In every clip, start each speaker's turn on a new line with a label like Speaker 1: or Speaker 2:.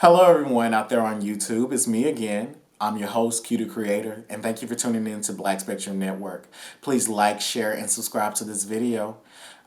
Speaker 1: Hello, everyone out there on YouTube. It's me again. I'm your host, Q the Creator, and thank you for tuning in to Black Spectrum Network. Please like, share, and subscribe to this video.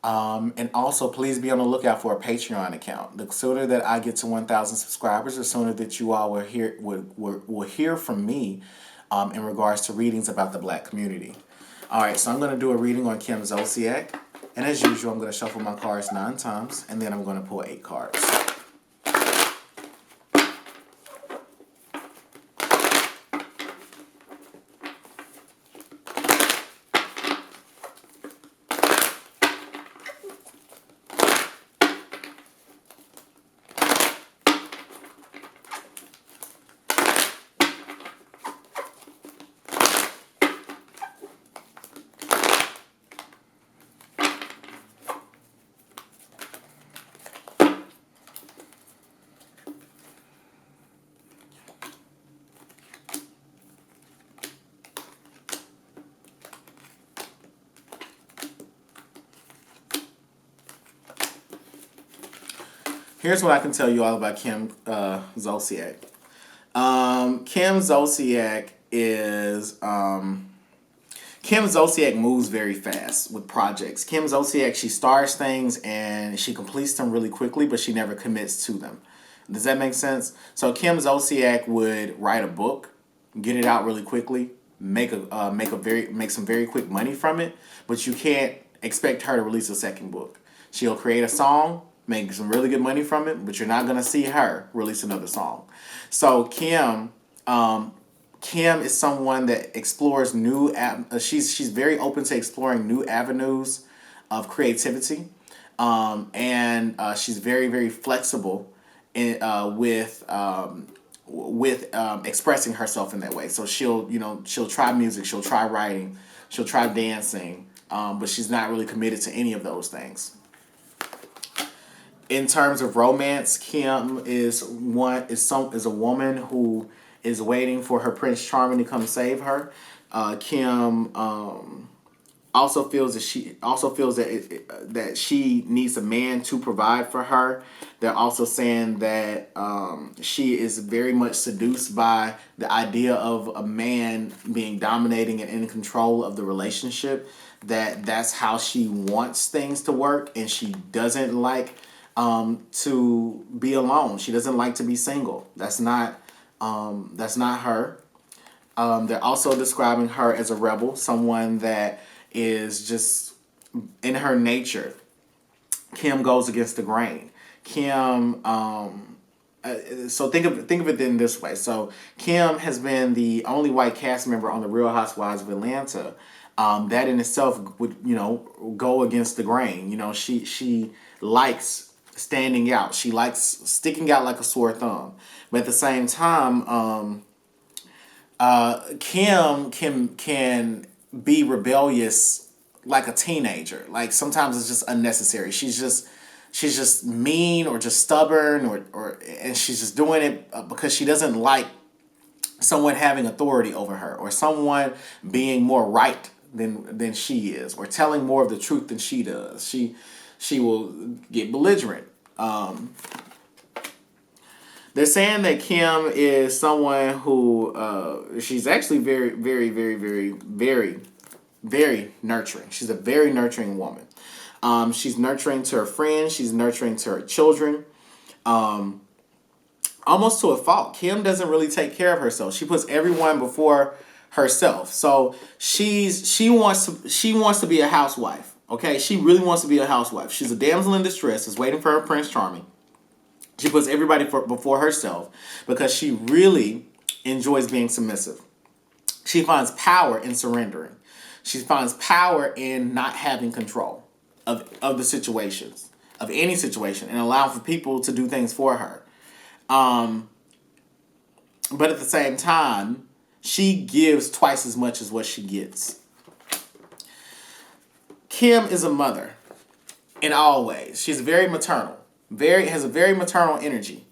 Speaker 1: And also, please be on the lookout for a Patreon account. The sooner that I get to 1,000 subscribers, the sooner that you all will hear from me in regards to readings about the Black community. All right, so I'm going to do a reading on Kim Zolciak. And as usual, I'm going to shuffle my cards 9 times, and then I'm going to pull 8 cards. Here's what I can tell you all about Kim Zolciak. Kim Zolciak is Kim Zolciak moves very fast with projects. Kim Zolciak, she starts things and she completes them really quickly, but she never commits to them. Does that make sense? So Kim Zolciak would write a book, get it out really quickly, make some very quick money from it, but you can't expect her to release a second book. She'll create a song, make some really good money from it, but you're not gonna see her release another song. So Kim is someone that explores new. She's very open to exploring new avenues of creativity, and she's very flexible with expressing herself in that way. So she'll try music, she'll try writing, she'll try dancing, but she's not really committed to any of those things. In terms of romance, Kim is a woman who is waiting for her Prince Charming to come save her. Kim also feels that she needs a man to provide for her. They're also saying that she is very much seduced by the idea of a man being dominating and in control of the relationship. That's how she wants things to work, and she doesn't like to be alone. She doesn't like to be single. That's not her. They're also describing her as a rebel, someone that is just in her nature. Kim goes against the grain. Kim. So think of it in this way. So Kim has been the only white cast member on the Real Housewives of Atlanta. That in itself would go against the grain. She likes standing out. She likes sticking out like a sore thumb. But at the same time, Kim can be rebellious like a teenager. Like sometimes it's just unnecessary. She's just mean or just stubborn and she's just doing it because she doesn't like someone having authority over her or someone being more right than she is or telling more of the truth than she does. She will get belligerent. They're saying that Kim is someone who she's actually very nurturing. She's a very nurturing woman. She's nurturing to her friends. She's nurturing to her children. Almost to a fault. Kim doesn't really take care of herself. She puts everyone before herself. So she wants to be a housewife. Okay, she really wants to be a housewife. She's a damsel in distress, is waiting for her Prince Charming. She puts everybody before herself because she really enjoys being submissive. She finds power in surrendering. She finds power in not having control of the situations, of any situation, and allowing for people to do things for her. But at the same time, she gives twice as much as what she gets. Kim is a mother in all ways. She's very maternal. Has a very maternal energy.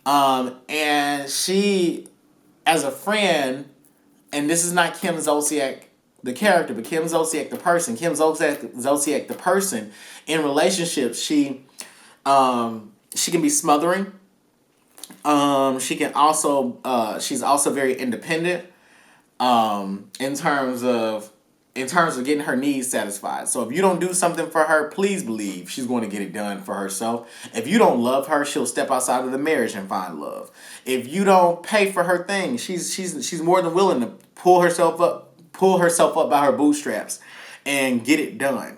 Speaker 1: And she, as a friend, and this is not Kim Zolciak the character, but Kim Zolciak the person. Kim Zolciak the person in relationships, she can be smothering. She can also she's also very independent in terms of getting her needs satisfied. So if you don't do something for her, please believe she's going to get it done for herself. If you don't love her, she'll step outside of the marriage and find love. If you don't pay for her things, she's more than willing to pull herself up by her bootstraps and get it done.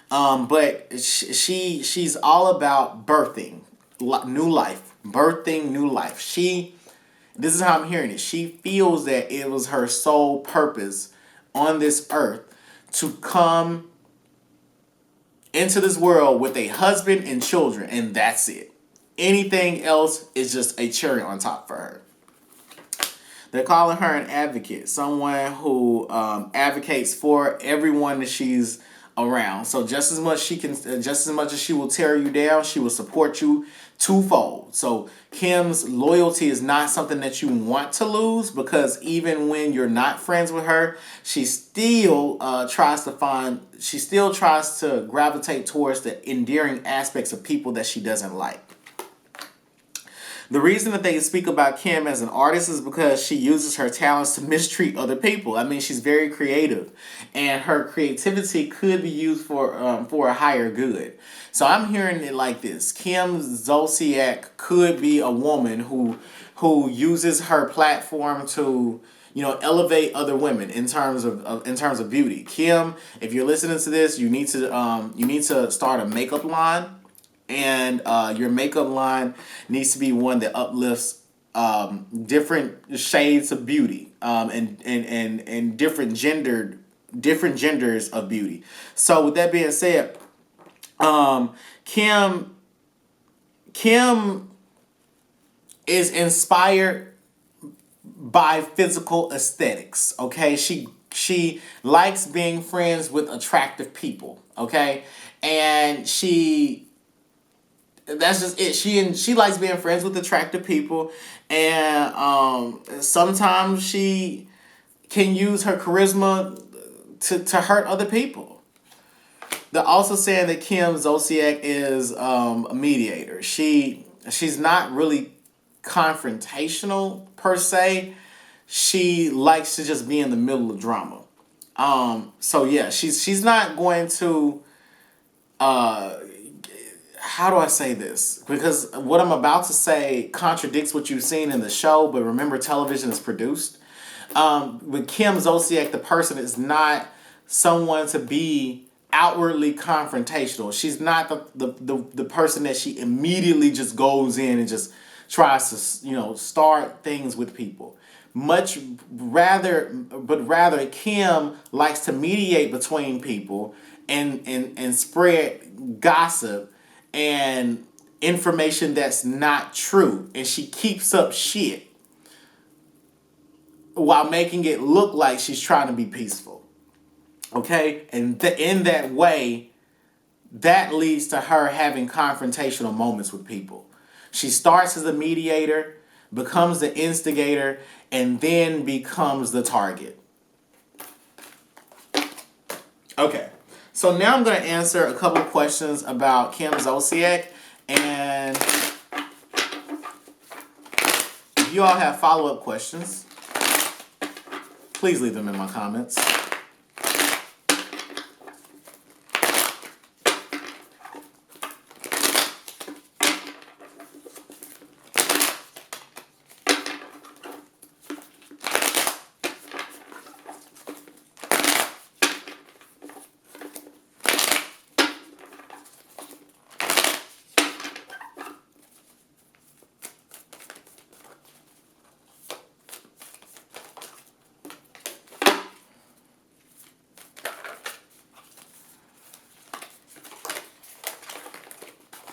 Speaker 1: But she's all about birthing new life, birthing new life. This is how I'm hearing it. She feels that it was her sole purpose on this earth to come into this world with a husband and children, and that's it. Anything else is just a cherry on top for her. They're calling her an advocate, someone who advocates for everyone that she's around. So just as much as she will tear you down, she will support you twofold. So Kim's loyalty is not something that you want to lose, because even when you're not friends with her, she still tries to gravitate towards the endearing aspects of people that she doesn't like. The reason that they speak about Kim as an artist is because she uses her talents to mistreat other people. I mean, she's very creative, and her creativity could be used for a higher good. So I'm hearing it like this: Kim Zolciak could be a woman who uses her platform to elevate other women in terms of beauty. Kim, if you're listening to this, you need to start a makeup line. And your makeup line needs to be one that uplifts different shades of beauty and different genders of beauty. So with that being said, Kim is inspired by physical aesthetics. Okay, she likes being friends with attractive people. Okay, and that's just it. She likes being friends with attractive people, and sometimes she can use her charisma to hurt other people. They're also saying that Kim Zolciak is a mediator. She's not really confrontational per se. She likes to just be in the middle of drama. So yeah, she's not going to how do I say this? Because what I'm about to say contradicts what you've seen in the show, but remember, television is produced. With Kim Zolciak, the person is not someone to be outwardly confrontational. She's not the person that she immediately just goes in and just tries to start things with people. Rather Kim likes to mediate between people and spread gossip and information that's not true, and she keeps up shit while making it look like she's trying to be peaceful. Okay, and in that way, that leads to her having confrontational moments with people. She starts as a mediator, becomes the instigator, and then becomes the target. Okay. So now I'm going to answer a couple questions about Kim Zolciak, and if you all have follow-up questions, please leave them in my comments.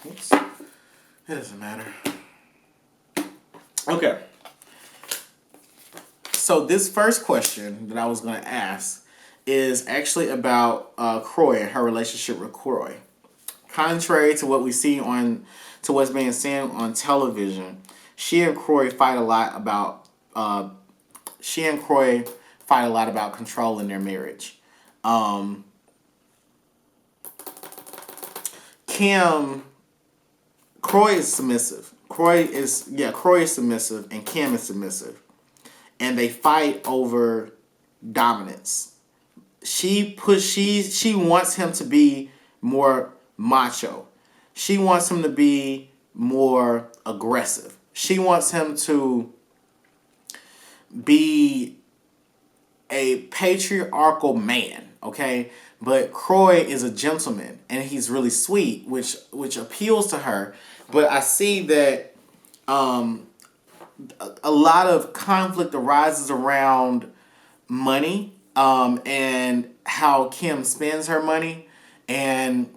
Speaker 1: Oops. It doesn't matter. Okay. So this first question that I was going to ask is actually about Kroy and her relationship with Kroy. Contrary to what we see to what's being seen on television, she and Kroy fight a lot about control in their marriage. Kroy is submissive. Kroy is submissive and Kim is submissive, and they fight over dominance. She wants him to be more macho. She wants him to be more aggressive. She wants him to be a patriarchal man, okay? But Kroy is a gentleman and he's really sweet, which appeals to her. But I see that a lot of conflict arises around money, and how Kim spends her money, and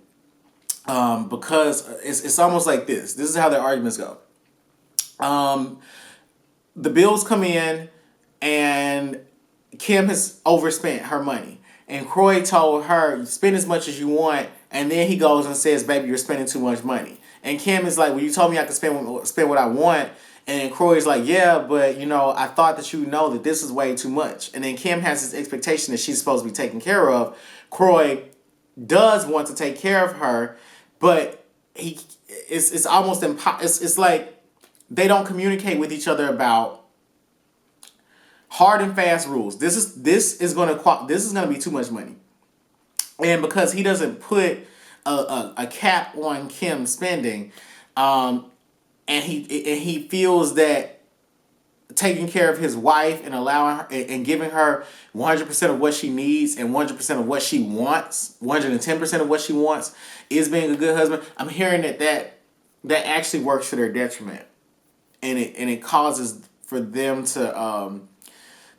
Speaker 1: because it's almost like this. This is how their arguments go. The bills come in, and Kim has overspent her money. And Kroy told her, spend as much as you want. And then he goes and says, baby, you're spending too much money. And Kim is like, well, you told me I could spend what I want. And Kroy's like, yeah, but, I thought that you know that this is way too much. And then Kim has this expectation that she's supposed to be taken care of. Kroy does want to take care of her, but it's almost impossible. It's like they don't communicate with each other about hard and fast rules. This is gonna be too much money, and because he doesn't put a cap on Kim's spending, and he feels that taking care of his wife and allowing her and giving her 100% of what she needs and 100% of what she wants, 110% of what she wants, is being a good husband. I'm hearing that actually works to their detriment, and it causes for them to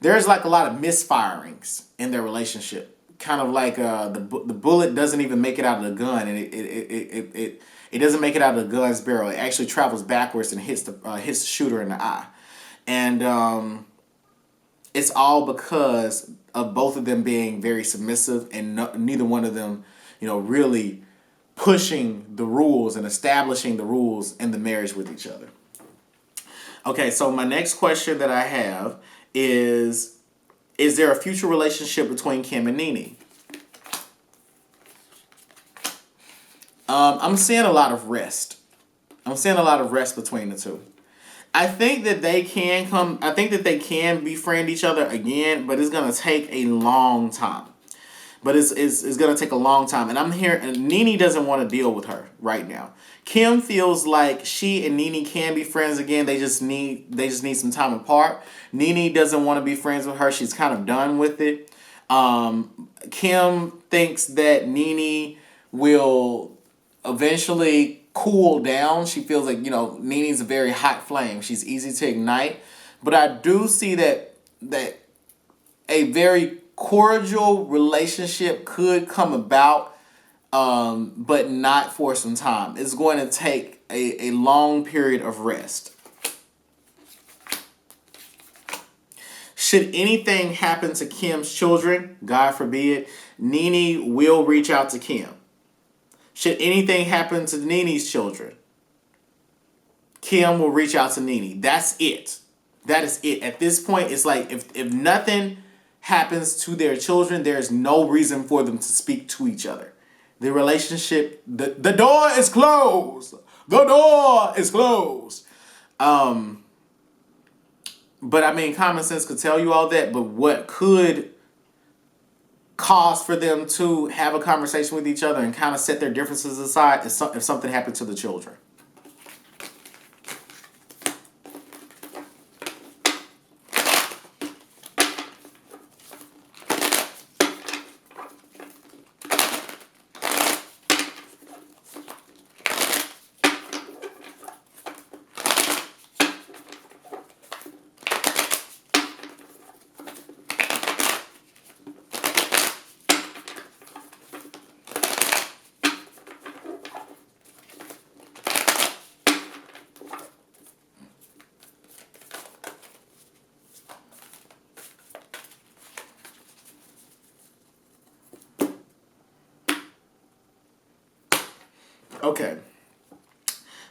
Speaker 1: there's like a lot of misfirings in their relationship. Kind of like the bullet doesn't even make it out of the gun, and it doesn't make it out of the gun's barrel. It actually travels backwards and hits the shooter in the eye, and it's all because of both of them being very submissive and neither one of them, really pushing the rules and establishing the rules in the marriage with each other. Okay, so my next question that I have is there a future relationship between Kim and Nene? I'm seeing a lot of rest. I'm seeing a lot of rest between the two. I think that they can befriend each other again, but it's gonna take a long time. But it's gonna take a long time, and I'm here. And Nene doesn't want to deal with her right now. Kim feels like she and Nene can be friends again. They just need some time apart. Nene doesn't want to be friends with her. She's kind of done with it. Kim thinks that Nene will eventually cool down. She feels like Nene's a very hot flame. She's easy to ignite, but I do see that a very cordial relationship could come about, but not for some time. It's going to take a long period of rest. Should anything happen to Kim's children, God forbid, Nene will reach out to Kim. Should anything happen to Nene's children, Kim will reach out to Nene. That's it. That is it. At this point, it's like if nothing happens to their children, there's no reason for them to speak to each other. The relationship, the door is closed. The door is closed. But I mean, common sense could tell you all that, but what could cause for them to have a conversation with each other and kind of set their differences aside is if something happened to the children. Okay.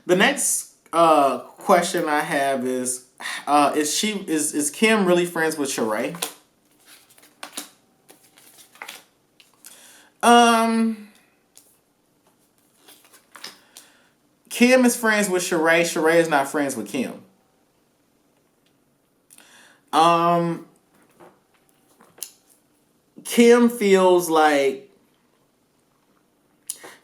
Speaker 1: The next question I have is Kim really friends with Sirah? Kim is friends with Sheree. Sheree is not friends with Kim. Kim feels like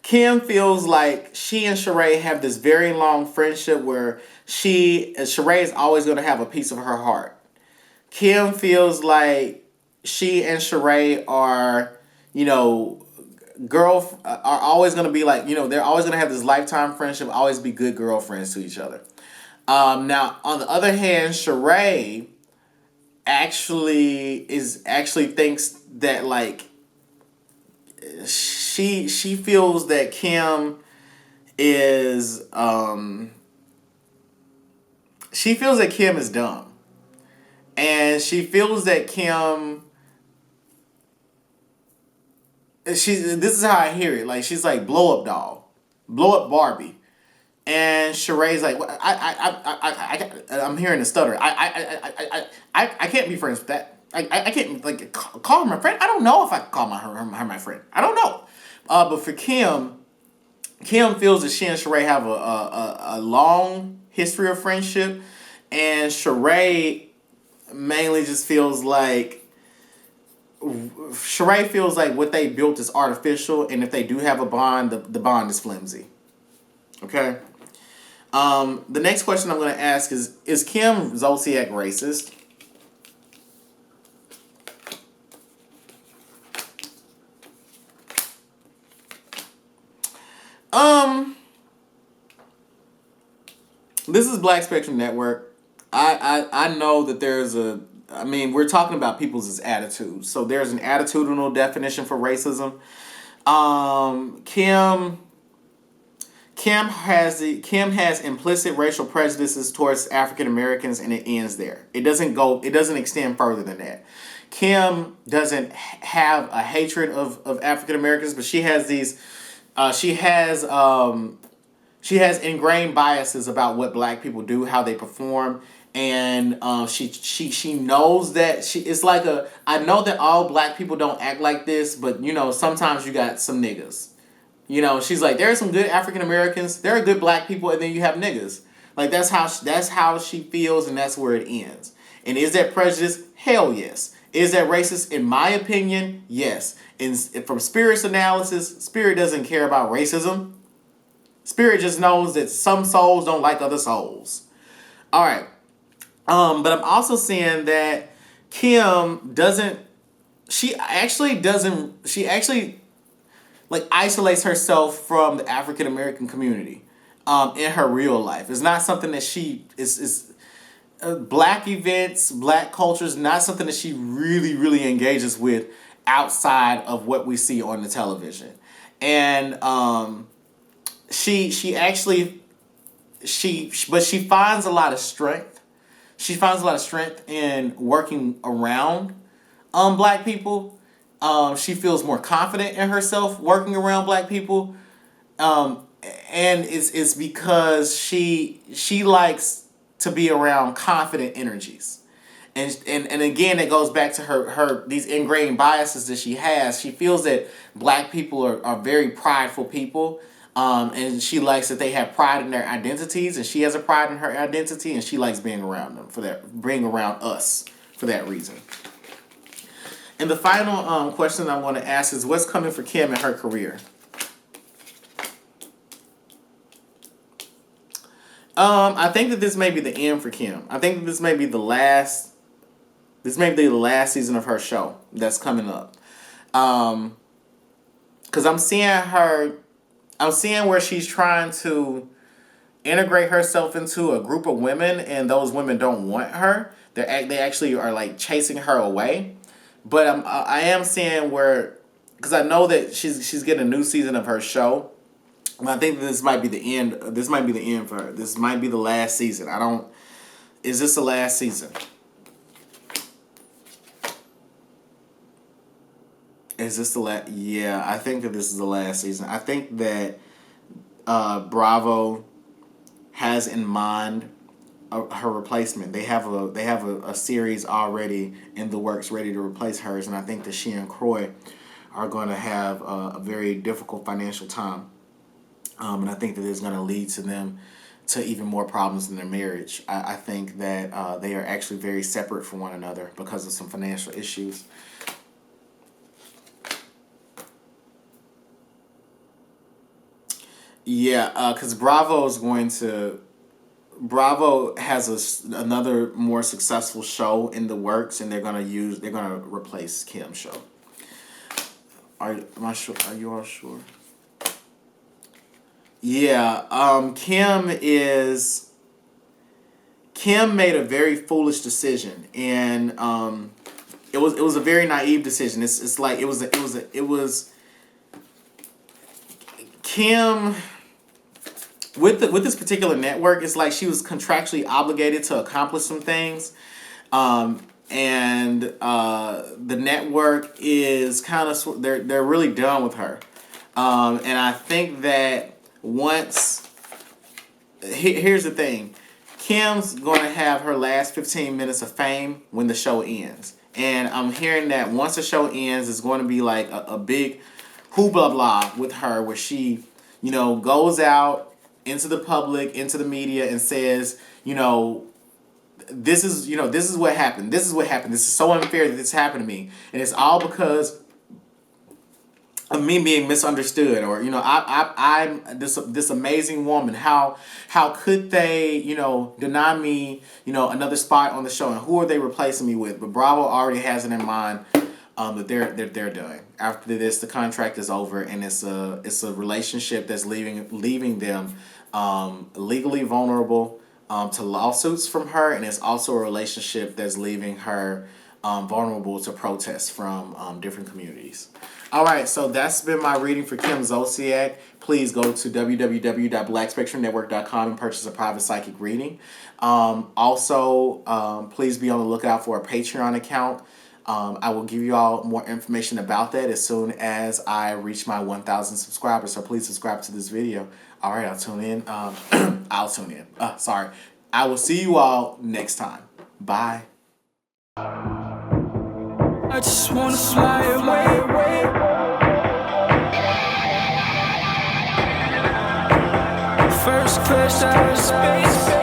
Speaker 1: she and Sheree have this very long friendship where Sheree is always going to have a piece of her heart. Kim feels like she and Sheree are, are always going to be like, they're always going to have this lifetime friendship, always be good girlfriends to each other. Now, on the other hand, Sheree actually thinks that like she feels that Kim is she feels that Kim is dumb, and she feels that Kim this is how I hear it, like she's like blow up doll, blow up Barbie. And Sheree's like, well, I'm hearing a stutter. I can't be friends with that. I can't like call her my friend. I don't know if I can call her my friend. I don't know. But for Kim feels that she and Sheree have a long history of friendship, and Sheree mainly just feels like what they built is artificial, and if they do have a bond, the bond is flimsy. Okay. The next question I'm going to ask is Kim Zolciak racist? This is Black Spectrum Network. I know that we're talking about people's attitudes. So there's an attitudinal definition for racism. Kim has implicit racial prejudices towards African Americans, and it ends there. It doesn't extend further than that. Kim doesn't have a hatred of African Americans, but she has ingrained biases about what Black people do, how they perform, and she knows that it's like I know that all Black people don't act like this, but sometimes you got some niggas. She's like, there are some good African Americans, there are good Black people, and then you have niggas. Like that's how she feels, and that's where it ends. And is that prejudice? Hell yes. Is that racist? In my opinion, yes. And from Spirit's analysis, Spirit doesn't care about racism. Spirit just knows that some souls don't like other souls. All right. But I'm also saying that Kim she actually like isolates herself from the African American community in her real life. It's not something that she is Black events, Black culture is not something that she really, really engages with outside of what we see on the television. And she finds a lot of strength. She finds a lot of strength in working around Black people. She feels more confident in herself working around Black people, and it's because she likes to be around confident energies, and again it goes back to her these ingrained biases that she has. She feels that Black people are very prideful people, and she likes that they have pride in their identities, and she has a pride in her identity, and she likes being around them being around us for that reason. And the final question I want to ask is, what's coming for Kim in her career? I think that this may be the end for Kim. I think that this may be the last season of her show that's coming up. Because I'm seeing where she's trying to integrate herself into a group of women, and those women don't want her. They actually are like chasing her away. But I am seeing where, because I know that she's getting a new season of her show. And I think that this might be the end. This might be the end for her. This might be the last season. Is this the last season? Is this the last? Yeah, I think that this is the last season. I think that Bravo has in mind her replacement. They have a series already in the works ready to replace hers, and I think that she and Kroy are going to have a very difficult financial time. And I think that it's going to lead to them to even more problems in their marriage. I think that they are actually very separate from one another because of some financial issues. Yeah, because Bravo has another more successful show in the works, and they're gonna replace Kim's show. Am I sure? Are you all sure? Yeah, Kim made a very foolish decision, and it was a very naive decision. It's like it was Kim with this particular network. It's like she was contractually obligated to accomplish some things, and the network is kind of they're really done with her, and I think that here's the thing. Kim's going to have her last 15 minutes of fame when the show ends. And I'm hearing that once the show ends, it's going to be like a big hoopla blah with her where she, goes out into the public, into the media and says, this is what happened. This is what happened. This is so unfair that this happened to me. And it's all because of me being misunderstood, or I'm this amazing woman. How could they deny me another spot on the show, and who are they replacing me with? But Bravo already has it in mind that they're done. After this, the contract is over, and it's a relationship that's leaving them legally vulnerable to lawsuits from her, and it's also a relationship that's leaving her vulnerable to protests from different communities. All right, so that's been my reading for Kim Zolciak. Please go to www.blackspectrumnetwork.com and purchase a private psychic reading. Also, please be on the lookout for a Patreon account. I will give you all more information about that as soon as I reach my 1,000 subscribers. So please subscribe to this video. All right, I'll tune in. Sorry. I will see you all next time. Bye. I just wanna fly away. First class out of space.